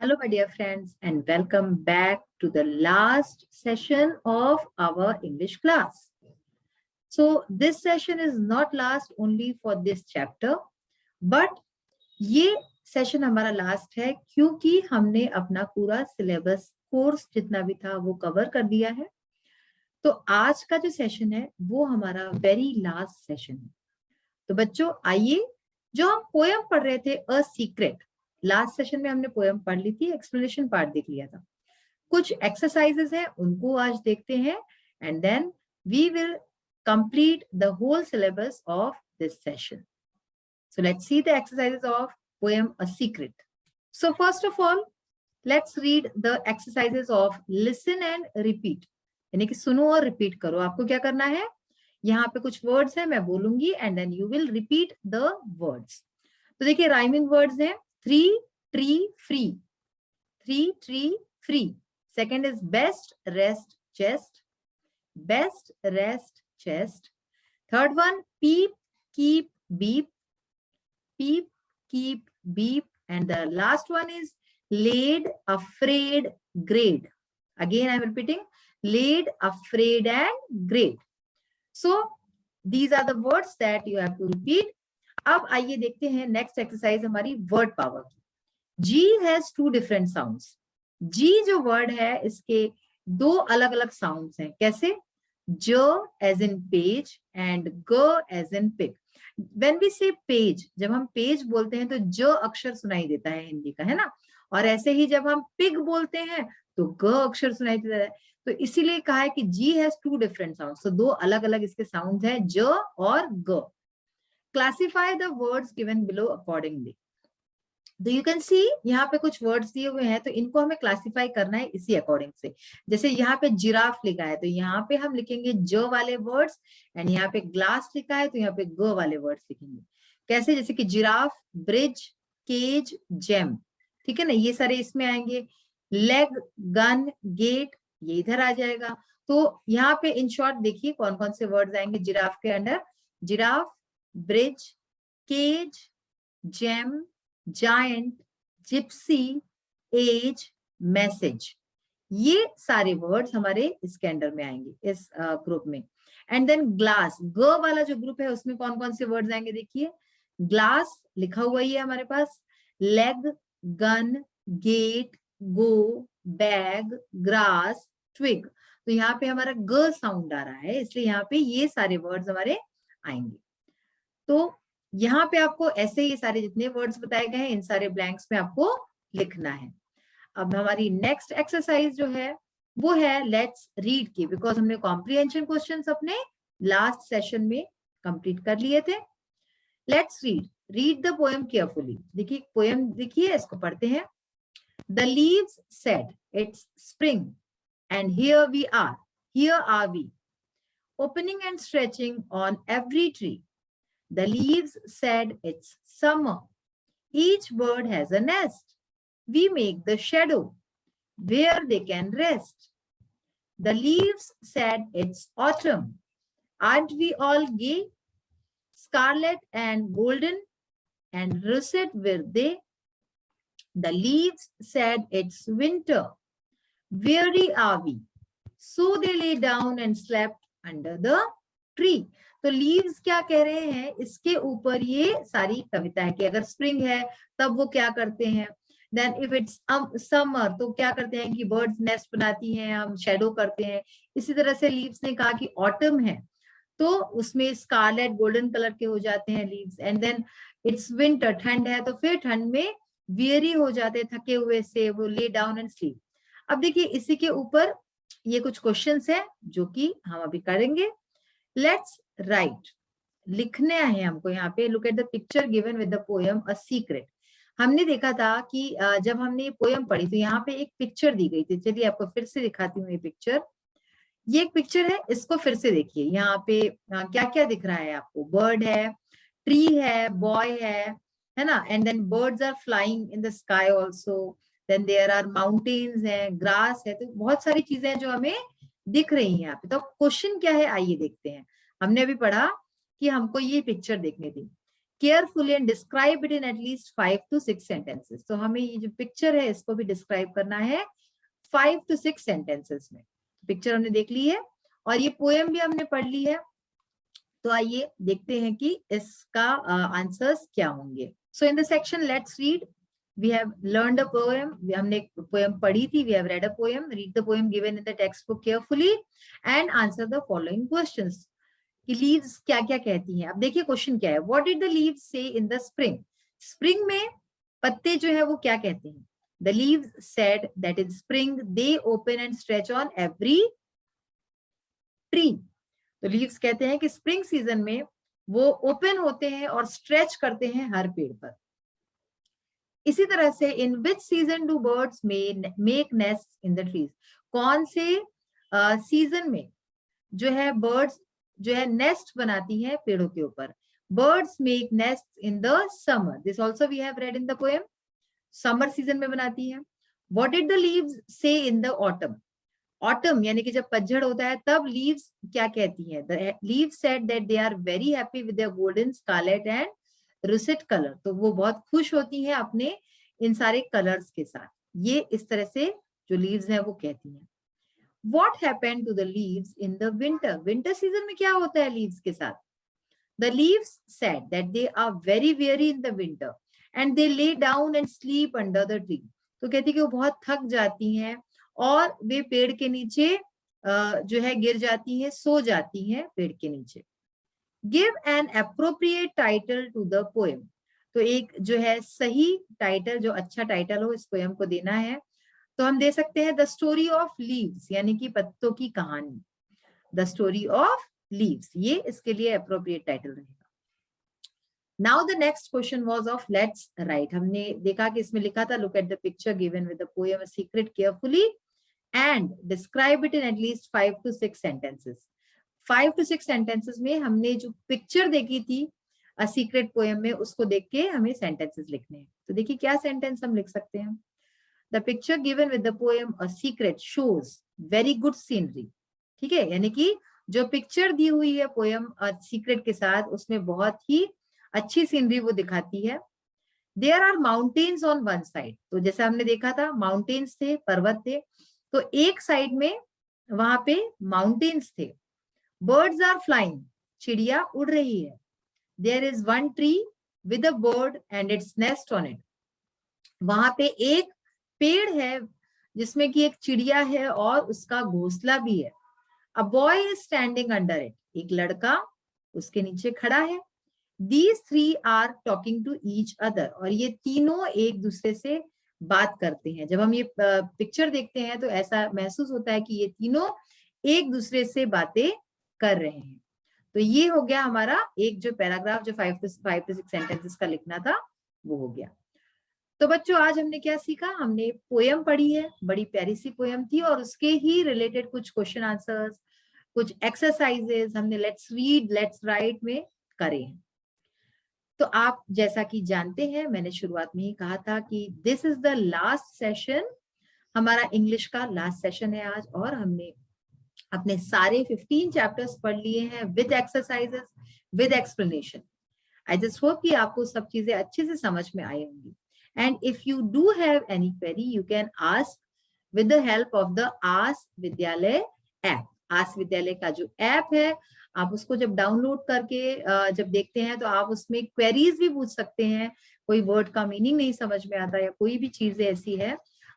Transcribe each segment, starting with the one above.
Hello, my dear friends, and welcome back to the last session of our English class. So, this session is not last only for this chapter, but ये session हमारा last है क्योंकि हमने अपना पूरा syllabus course जितना भी था वो कवर कर दिया है। तो आज का जो सेशन है वो हमारा वेरी लास्ट सेशन है। तो बच्चों आइए, जो हम पोयम पढ़ रहे थे अ सीक्रेट, लास्ट सेशन में हमने पोयम पढ़ ली थी, एक्सप्लेनेशन पार्ट देख लिया था। कुछ एक्सरसाइजेस हैं उनको आज देखते हैं and then we will complete the whole syllabus of this session. So let's see the exercises of poem A Secret. So first of all, let's read the exercises of listen and repeat. यानी कि सुनो और repeat करो. आपको क्या करना है, यहाँ पे कुछ वर्ड्स हैं, मैं बोलूंगी and then you will repeat the words. तो देखिए राइमिंग वर्ड्स हैं. 3 tree free, 3 tree free. Second is best rest chest, best rest chest. Third one peep keep beep, peep keep beep. And the last one is laid afraid grade. Again I am repeating, laid afraid and grade. So these are the words that you have to repeat. अब आइए देखते हैं next exercise हमारी word power की. G has two different sounds. G जो word है इसके दो अलग अलग साउंड्स हैं. कैसे? ज एज इन पेज एंड ग as in pig. When we say page, जब हम पेज बोलते हैं तो ज अक्षर सुनाई देता है हिंदी का, है ना. और ऐसे ही जब हम पिग बोलते हैं तो ग अक्षर सुनाई देता है. तो इसीलिए कहा है कि G has two different sounds. तो दो अलग अलग इसके साउंड हैं, ज और ग. Classify the words given below accordingly. तो यू कैन सी यहाँ पे कुछ वर्ड्स दिए हुए हैं तो इनको हमें क्लासिफाई करना है इसी अकॉर्डिंग से. जैसे यहाँ पे जिराफ लिखा है तो यहाँ पे हम लिखेंगे ज वाले वर्ड्स एंड यहाँ पे ग्लास लिखा है तो यहाँ पे ग वाले वर्ड्स लिखेंगे. कैसे? जैसे कि जिराफ, ब्रिज, केज, जेम. ठीक है ना, ये सारे इसमें आएंगे. लेग, गन, गेट, ये इधर आ जाएगा. तो यहाँ पे इन शॉर्ट देखिए कौन कौन से वर्ड्स आएंगे जिराफ के under. Giraffe, bridge, cage, gem, giant, gypsy, age, message. ये सारे वर्ड्स हमारे इसके अंडर में आएंगे इस ग्रुप में. एंड देन ग्लास, ग वाला जो ग्रुप है उसमें कौन कौन से वर्ड्स आएंगे देखिए. ग्लास लिखा हुआ ही है हमारे पास. लेग, गन, गेट, गो, बैग, ग्रास, ट्विग. तो यहाँ पे हमारा ग साउंड आ रहा है इसलिए यहाँ पे ये सारे वर्ड्स हमारे आएंगे. तो यहाँ पे आपको ऐसे ही सारे जितने वर्ड्स बताए गए हैं इन सारे ब्लैंक्स में आपको लिखना है. अब हमारी नेक्स्ट एक्सरसाइज जो है वो है लेट्स रीड की, बिकॉज हमने कॉम्प्रिहेंशन क्वेश्चंस अपने लास्ट सेशन में कंप्लीट कर लिए थे. Let's read. Read the poem carefully. देखिए पोएम देखिए, इसको पढ़ते हैं. The leaves said it's spring and here are we opening and stretching on every tree. The leaves said it's summer. Each bird has a nest. We make the shadow where they can rest. The leaves said it's autumn. Aren't we all gay? Scarlet and golden and russet were they. The leaves said it's winter. Weary are we. So they lay down and slept under the tree. तो leaves क्या कह रहे हैं, इसके ऊपर ये सारी कविता है कि अगर स्प्रिंग है तब वो क्या करते हैं. देन इफ इट्स समर तो क्या करते हैं कि बर्ड्स नेस्ट बनाती हैं, हम शेडो करते हैं. इसी तरह से लीव्स ने कहा कि ऑटम है तो उसमें स्कारलेट गोल्डन कलर के हो जाते हैं leaves. And then it's winter, ठंड है तो फिर ठंड में वियरी हो जाते हैं, थके हुए से वो ले डाउन एंड स्लीप. अब देखिए इसी के ऊपर ये कुछ क्वेश्चंस है जो कि हम अभी करेंगे. Let's write. लिखने हैं हमको यहाँ पे. Look at the picture given with the poem a secret. हमने देखा था कि जब हमने ये पोएम पढ़ी तो यहाँ पे एक पिक्चर दी गई थी. चलिए आपको फिर से दिखाती हूँ ये पिक्चर. ये एक पिक्चर है, इसको फिर से देखिए. यहाँ पे क्या क्या दिख रहा है आपको. बर्ड है, ट्री है, बॉय है ना. And then birds are flying in the sky also. Then there are mountains है, ग्रास है. तो बहुत सारी चीजें हैं जो हमें दिख रही है यहाँ पे. तो क्वेश्चन क्या है आइए देखते हैं. हमने अभी पढ़ा कि हमको ये पिक्चर देखनी थी. Carefully and describe it in at least 5 to 6 sentences. तो हमें ये जो पिक्चर है इसको भी डिस्क्राइब करना है 5 to 6 सेंटेंसेस में। पिक्चर हमने देख ली है और ये पोएम भी हमने पढ़ ली है। तो आइए देखते हैं कि इसका आंसर्स क्या होंगे। So in the section let's read, we have learned a poem, हमने एक पोएम पढ़ी थी, we have read a poem, read the poem given in the text book carefully and answer the following questions. कि leaves क्या क्या कहती हैं। अब देखिए क्वेश्चन क्या है, व्हाट डिड द लीव्स से इन द स्प्रिंग। स्प्रिंग में पत्ते जो है वो क्या कहते हैं। The leaves said that in spring they open and stretch on every tree. तो लीव्स कहते हैं कि स्प्रिंग सीजन में वो ओपन होते हैं और स्ट्रेच करते हैं हर पेड़ पर। इसी तरह से in which season do birds make nest in the trees. कौन से सीजन में जो है बर्ड्स जो है नेस्ट बनाती है पेड़ों के ऊपर। Birds make nest in the summer, this also we have read in the poem, summer season में बनाती है। व्हाट डिड द लीव्स से इन द ऑटम। ऑटम यानी कि जब पतझड़ होता है तब लीव्स क्या कहती है। The leaves said that they are very happy with their golden scarlet and russet colour. तो वो बहुत खुश होती हैं अपने इन सारे कलर्स के साथ। ये इस तरह से जो लीव्स हैं वो कहती हैं। What happened to the leaves in the winter? Winter season में क्या होता है leaves के साथ। The leaves said that they are very weary in the winter and they lay down and sleep under the tree. तो कहती कि वो बहुत थक जाती हैं और वे पेड़ के नीचे जो है गिर जाती हैं, सो जाती हैं पेड़ के नीचे। Give an appropriate title to the poem. तो एक जो है सही टाइटल, जो अच्छा टाइटल हो इस पोएम को देना है। तो हम दे सकते हैं द स्टोरी ऑफ लीव्स, यानी कि पत्तों की कहानी। द स्टोरी ऑफ लीव्स, ये इसके लिए अप्रोप्रिएट टाइटल रहेगा। Now the next question was of let's write. हमने देखा कि इसमें लिखा था look at the picture given with the poem a secret carefully and describe it in at least 5 to 6 sentences. 5 to 6 sentences में हमने जो पिक्चर देखी थी अ सीक्रेट पोएम में, उसको देख के हमें सेंटेंसेस लिखने हैं। तो देखिए क्या सेंटेंस हम लिख सकते हैं। The picture given with the poem A Secret shows very good scenery. ठीक है, यानी कि जो पिक्चर दी हुई है पोएम A Secret के साथ, उसमें बहुत ही अच्छी सीनरी वो दिखाती है। There are mountains on one side. तो जैसे हमने देखा था माउंटेन्स थे, पर्वत थे, तो एक साइड में वहां पे माउंटेन्स थे। Birds are flying. चिड़िया उड़ रही है। There is one tree with a bird and its nest on it. वहां पे एक पेड़ है जिसमें कि एक चिड़िया है और उसका घोंसला भी है। A boy is standing under it. एक लड़का उसके नीचे खड़ा है। These three are talking to each other. और ये तीनों एक दूसरे से बात करते हैं। जब हम ये पिक्चर देखते हैं तो ऐसा महसूस होता है कि ये तीनों एक दूसरे से बातें कर रहे हैं। तो ये हो गया हमारा एक जो पैराग्राफ जो 5 to 6 सेंटेंसेस का लिखना था वो हो गया। तो बच्चों आज हमने क्या सीखा, हमने पोएम पढ़ी है, बड़ी प्यारी सी पोएम थी और उसके ही रिलेटेड कुछ क्वेश्चन आंसर्स, कुछ एक्सरसाइजेस हमने लेट्स रीड लेट्स राइट में करे हैं। तो आप जैसा कि जानते हैं, मैंने शुरुआत में ही कहा था कि this is the last session, हमारा इंग्लिश का लास्ट सेशन है आज, और हमने अपने सारे 15 चैप्टर्स पढ़ लिए हैं with exercises with explanation. I just hope कि आपको सब चीजें अच्छे से समझ में आई होंगी। And if you do have any query, you can ask with the help of the Ask Vidyalaya app. Ask Vidyalaya का जो ऐप है, आप उसको जब डाउनलोड करके जब देखते हैं तो आप उसमें क्वेरीज भी पूछ सकते हैं। कोई वर्ड का मीनिंग नहीं समझ में आता या कोई भी चीज ऐसी है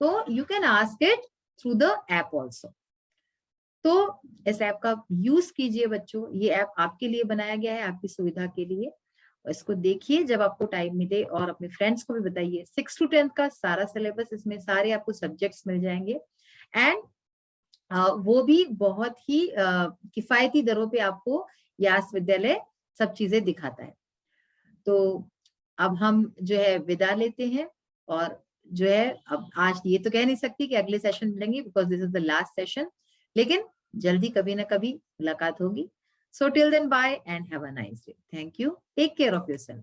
तो you can ask it through the app also. तो इस ऐप का यूज कीजिए बच्चों, ये ऐप आपके लिए बनाया गया है, आपकी सुविधा के लिए। इसको देखिए जब आपको टाइम मिले और अपने फ्रेंड्स को भी बताइए। 6 to 10 का सारा सिलेबस, इसमें सारे आपको सब्जेक्ट्स मिल जाएंगे एंड वो भी बहुत ही किफायती दरों पे आपको यास विद्यालय सब चीजें दिखाता है। तो अब हम जो है विदा लेते हैं और जो है अब आज ये तो कह नहीं सकती कि अगले सेशन मिलेंगे because this is the last session, लेकिन जल्दी कभी ना कभी मुलाकात होगी। So till then, bye and have a nice day. Thank you. Take care of yourself.